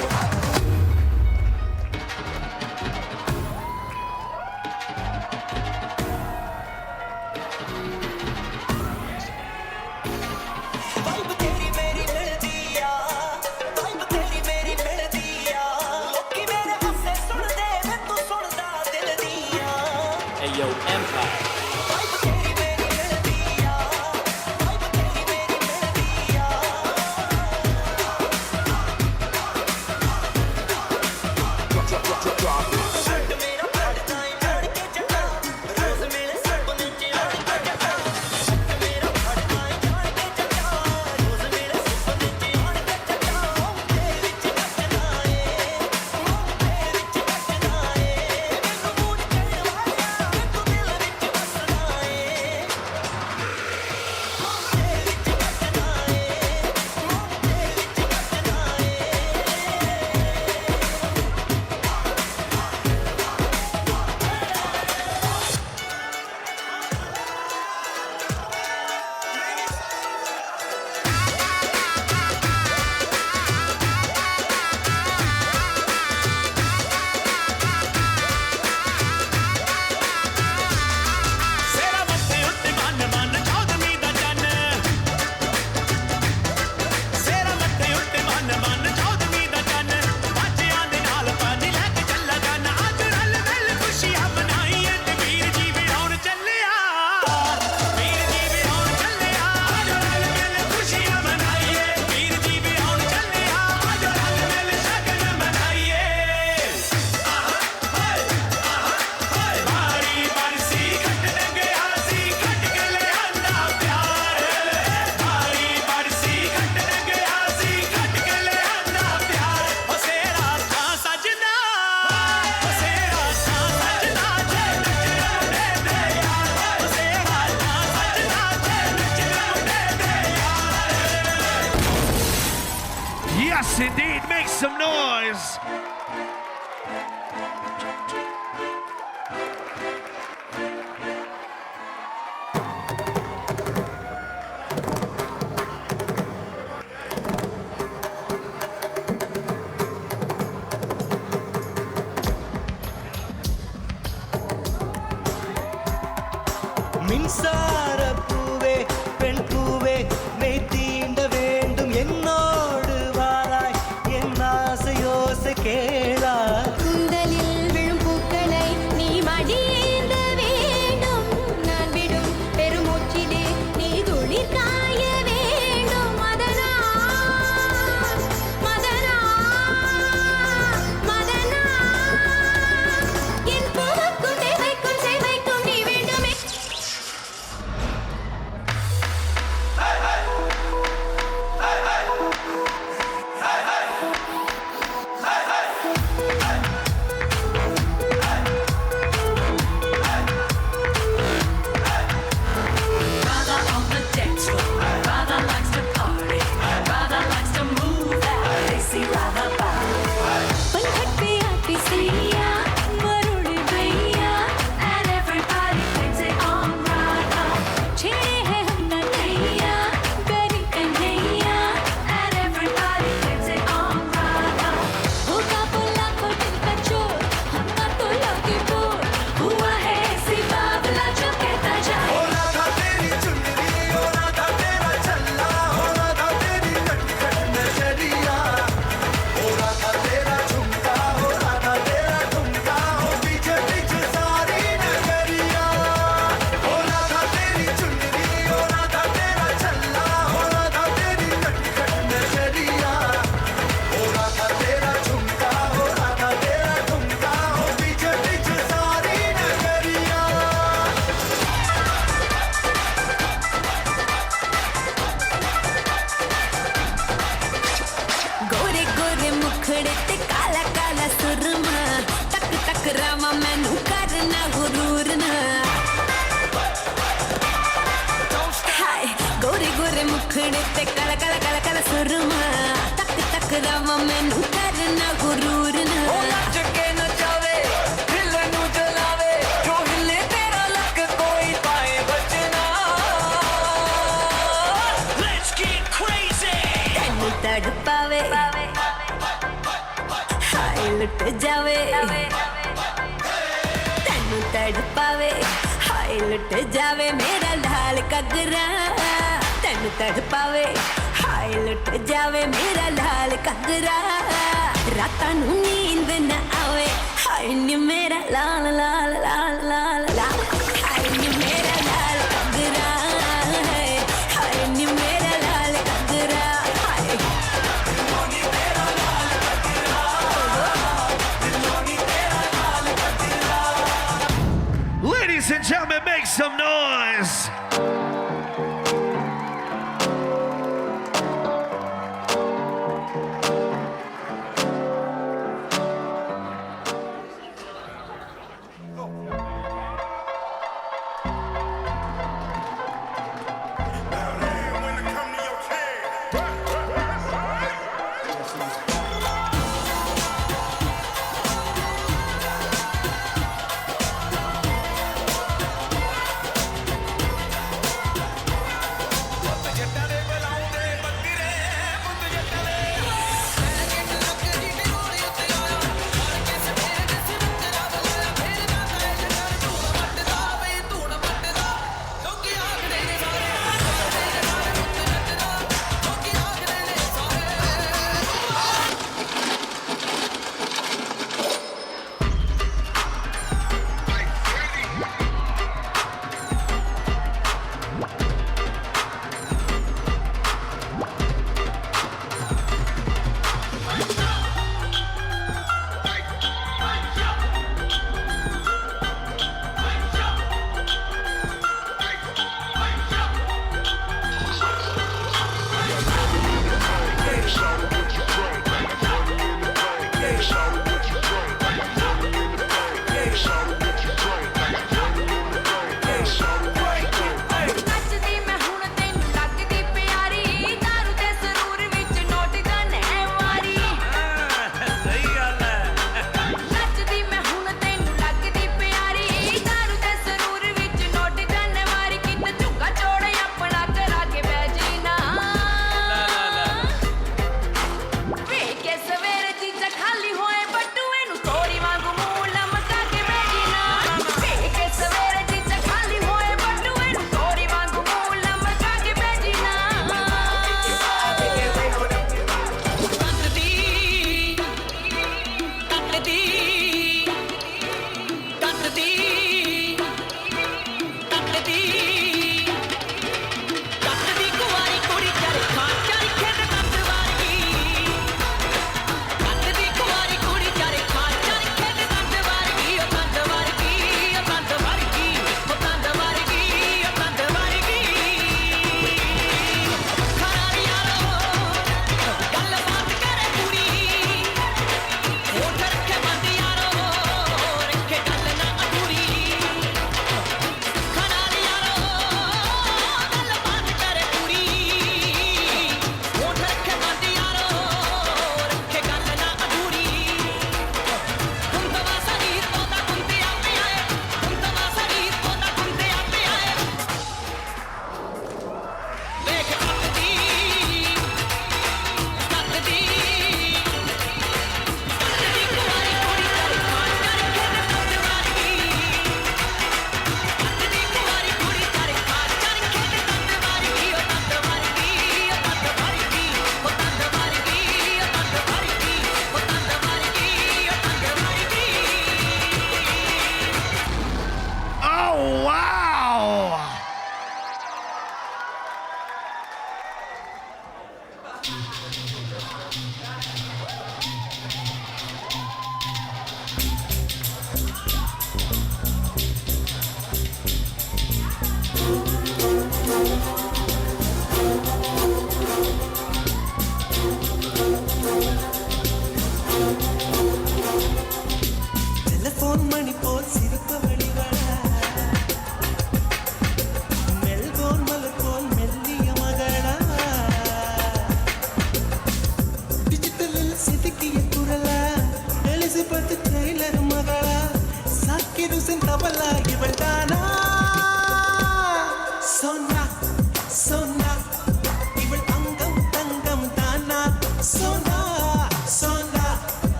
Yes, indeed. Make some noise.
மின்சார பூவே பெண் பூவே மெய் தீண்ட வேண்டும் என்னோடு வாராய் என் ஆசையோசை கேளாய்
கூந்தலில் விழும் பூக்களை நீ மடியேந்த வேண்டும் நான் விடும் பெருமூச்சிலே நீ துளிர் காய வேண்டும் மதனா மதனா மதனா என் பூவுக்கும் தேவைக்கும் சேவைக்கும் நீ வேண்டுமே
Radha on the dance floor. Radha likes to party. Radha likes to move that sexy Radha body.
पलक पे आती सैया मरुड़ गैया
And everybody thinks it on Radha.
छेड़े है हमने नैया करी Kanhaiya
And everybody thinks it on Radha.
होगा बोला को दिल का चोर हमका तो लगे बोर
हुआ है ऐसी बावला जो कहता जाए.
राधा तेरी चुनरी ओ राधा तेरा चल्ला ओ राधा तेरी कटकट नजरिया ओ राधा तेरा झुमका ओ राधा तेरा ठुमका ओ पीछे पीछे सारी नगरिया ओ राधा तेरी चुनरी ओ राधा तेरा चल्ला ओ राधा तेरी कटकट नजरिया ओ राधा तेरा झुमका ओ राधा तेरा ठुमका ओ पीछे पीछे सारी नगरिया
गोरे गोरे मुखड़े ते काला काला सुरमा तक तक रामा मैनू करना गुरूर ना हाय गोरे गोरे मुखड़े ते काला काला काला काला सुरमा तक तक रामा मैनू करना गुरूर ना
नच के नचावे दिल नू जलावे जो हिले तेरा लक कोई पाए बचना Let's get crazy
तैनू तड़पावे हाय लुट जावे तैनू तड़पावे हाय लुट जावे मेरा लाल कगरा तैनू तड़पावे हाय लुट जावे मेरा लाल कगरा रातां नू नींद न आवे हाय नी मेरा लाल लाल लाल लाल लाल हाय नी मेरा लाल कगरा हाय नी मेरा लाल कगरा हाय
Ladies and gentlemen, make some noise.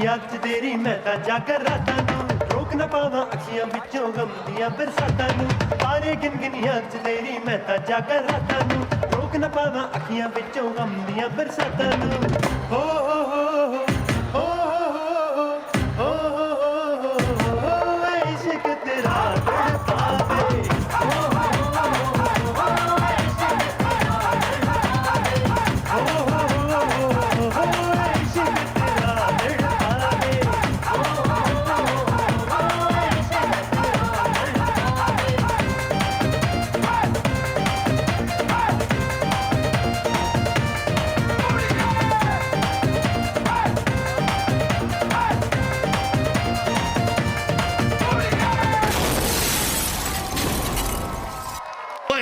ਯਾਦ 'ਚ ਤੇਰੀ ਮੈਂ ਤਾਂ ਜਾਗਰ ਰਾਤਾਂ ਨੂੰ ਰੋਕ ਨਾ ਪਾਵਾਂ ਅੱਖੀਆਂ ਵਿੱਚੋਂ ਗਮ ਦੀਆਂ ਬਰਸਾਤਾਂ ਨੂੰ ਤਾਰੇ ਗਿਣ ਗਿਣ ਯਾਦ 'ਚ ਤੇਰੀ ਮੈਂ ਤਾਂ ਜਾਗਰ ਰਾਤਾਂ ਨੂੰ ਰੋਕ ਨਾ ਪਾਵਾਂ ਅੱਖੀਆਂ ਵਿੱਚੋਂ ਗਮ ਦੀਆਂ ਬਰਸਾਤਾਂ ਨੂੰ ਹੋ ਹੋ ਹੋ ਹੋ ਹੋ ਹੋ ਹੋ ਇਸ਼ਕ ਤੇਰਾ ਤੜਪਾਵੇ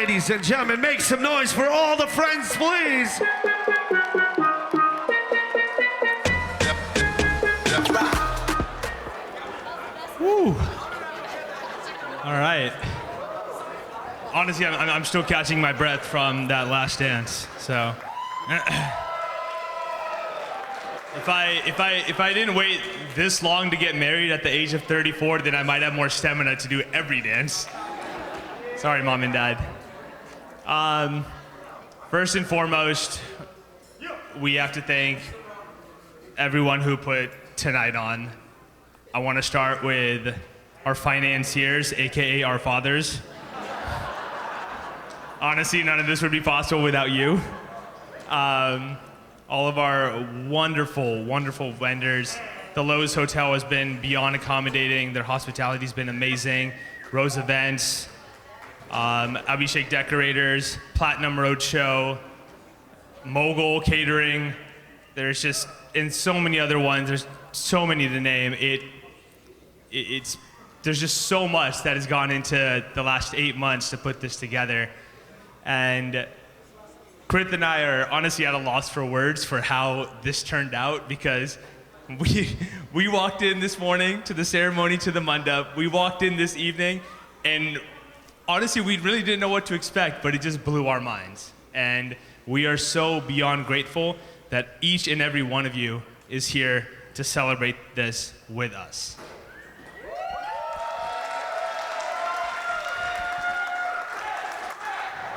Ladies and gentlemen, make some noise for all the friends, please.
Woo. All right. Honestly, I'm still catching my breath from that last dance. So, if I didn't wait this long to get married at the age of 34, then I might have more stamina to do every dance. Sorry, Mom and Dad. First and foremost, we have to thank everyone who put tonight on. I want to start with our financiers, AKA our fathers. Honestly, none of this would be possible without you. All of our wonderful, wonderful vendors. The Lowe's Hotel has been beyond accommodating. Their hospitality has been amazing. Rose Events, Abhishek Decorators, Platinum Roadshow, Mogul Catering. There's just, and so many other ones. There's so many to name. There's just so much that has gone into the last 8 months to put this together. And Krith and I are honestly at a loss for words for how this turned out, because we walked in this morning to the ceremony, to the mandap. We walked in this evening, and honestly, we really didn't know what to expect, but it just blew our minds. And we are so beyond grateful that each and every one of you is here to celebrate this with us.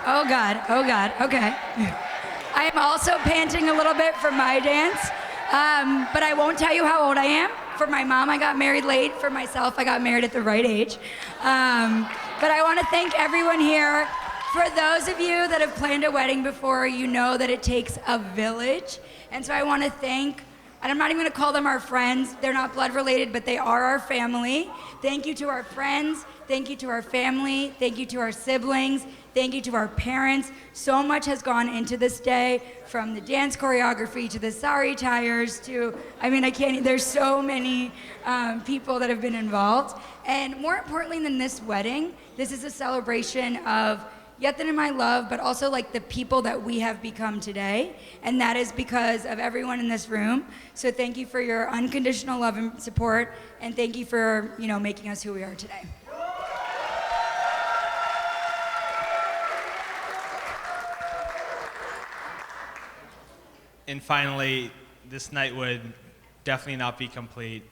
Oh God, okay. I am also panting a little bit for my dance, but I won't tell you how old I am. For my mom, I got married late. For myself, I got married at the right age. But I want to thank everyone here. For those of you that have planned a wedding before, you know that it takes a village. And so I want to thank, and I'm not even going to call them our friends. They're not blood related, but they are our family. Thank you to our friends. Thank you to our family. Thank you to our siblings. Thank you to our parents. So much has gone into this day, from the dance choreography to the sari tires to, there's so many people that have been involved. And more importantly than this wedding, this is a celebration of Yatin and my love, but also like the people that we have become today. And that is because of everyone in this room. So thank you for your unconditional love and support. And thank you for, making us who we are today.
And finally, this night would definitely not be complete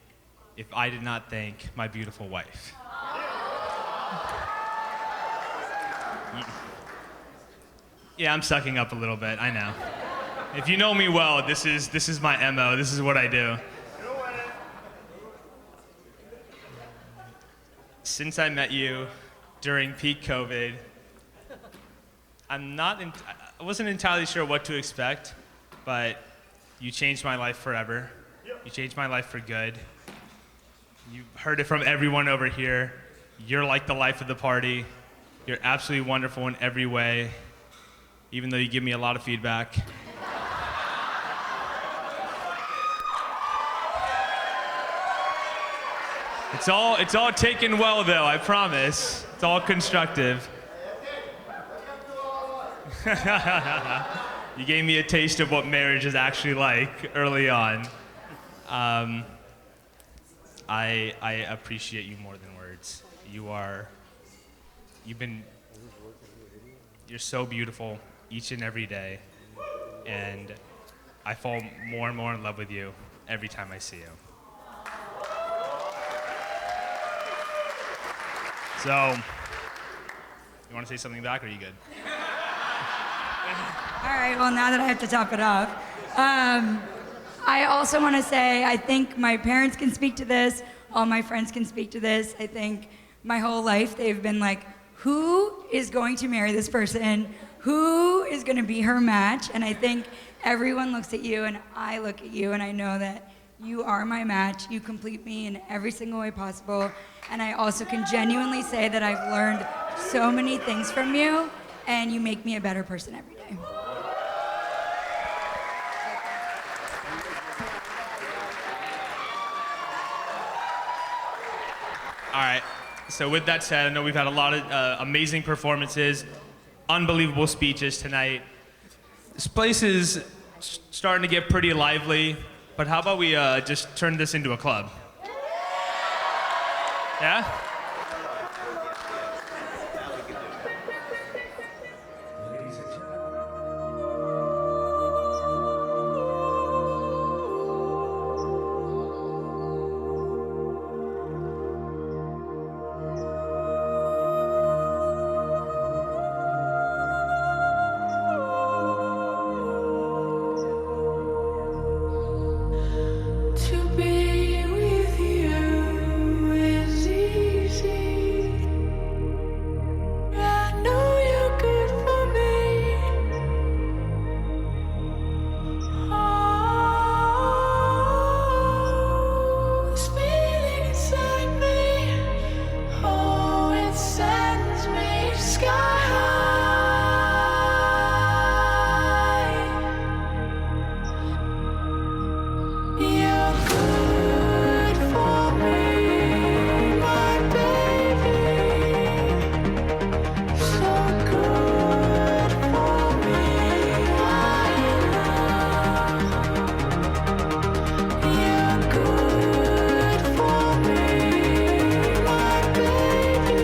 if I did not thank my beautiful wife. Yeah, I'm sucking up a little bit, I know. If you know me well, this is my MO, this is what I do. Since I met you during peak COVID, I wasn't entirely sure what to expect, but you changed my life forever. You changed my life for good. You've heard it from everyone over here. You're like the life of the party. You're absolutely wonderful in every way, even though you give me a lot of feedback. It's all taken well though, I promise. It's all constructive. You gave me a taste of what marriage is actually like early on. I appreciate you more than words. You're so beautiful each and every day, and I fall more and more in love with you every time I see you. So, you want to say something back, or are you good?
All right, well, now that I have to top it off, I also want to say I think my parents can speak to this, all my friends can speak to this. I think my whole life they've been like, who is going to marry this person? Who is going to be her match? And I think everyone looks at you, and I look at you, and I know that you are my match. You complete me in every single way possible. And I also can genuinely say that I've learned so many things from you, and you make me a better person every day.
All right. So with that said, I know we've had a lot of amazing performances, unbelievable speeches tonight. This place is starting to get pretty lively, but how about we just turn this into a club? Yeah?
To be with you is easy. I know you're good for me. Oh, this feeling inside me. Oh, it sends me sky high. You're good for me, my baby. So good for me, you're good for me, my baby,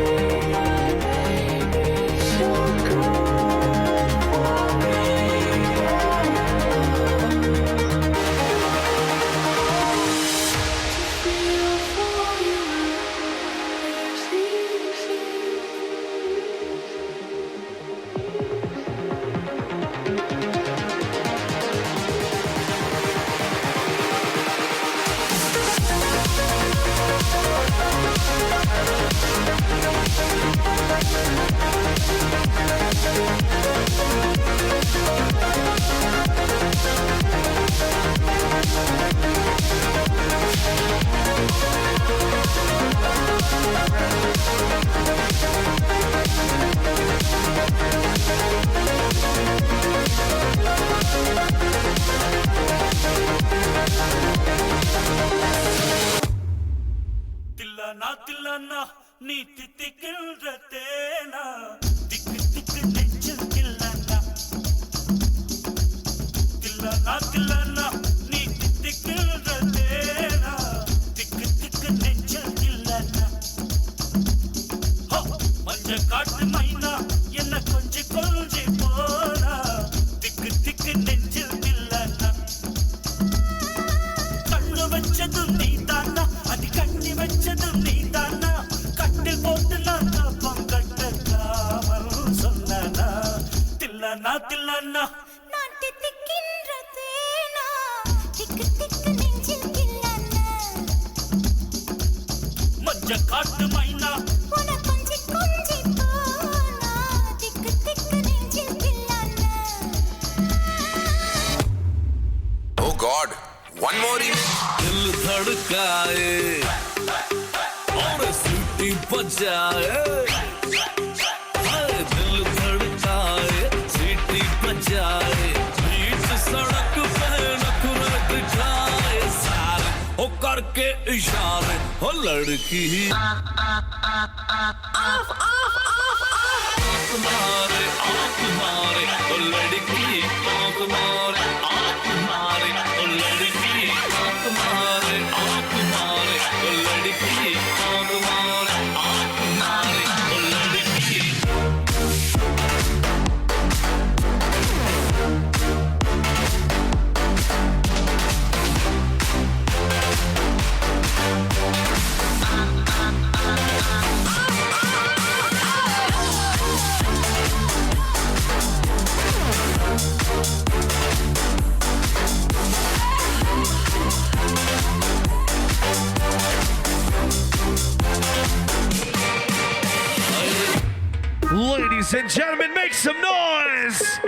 so good for me. Feel for you is easy.
தில்லானா தில்லானா நீ தித்திக்கின்ற தேனா திக்கு திக்கு நெஞ்சில் தில்லானா தில்லானா தில்லானா நீ தித்திக்கின்ற தேனா திக்கு திக்கு நெஞ்சில் தில்லானா மஞ்ச காட்டு மைனா என்ன கொஞ்சி கொஞ்சி போனா திக்கு திக்கு நெஞ்சில் தில்லானா கண்ணு வச்சதும் நீதானா அது கண்ணி வச்சதும் நீதானா கட்டில் போட்டு நான் காப்பம் கட்டலாமல் சொன்னானா தில்லானா தில்லானா
நான் தித்திக்கின்ற தேனா திக்கு திக்கு நெஞ்சில் தில்லானா
மஞ்ச காட்டு மைனா
உன கொஞ்சி கொஞ்சி போனா திக்கு திக்கு நெஞ்சில் தில்லானா
Oh God, one more remix.
दिल धड़काए और सीटी बजाए हाय दिल धड़काए सीटी बजाए बीच सड़क पे नखरे दिखाए सारे हो करके इशारे हो लड़की आफ मारे ओ लड़की आँख मारे ओ लड़की आँख मारे ओ लड़की आँख मारे ओ लड़की
Ladies and gentlemen, make some noise.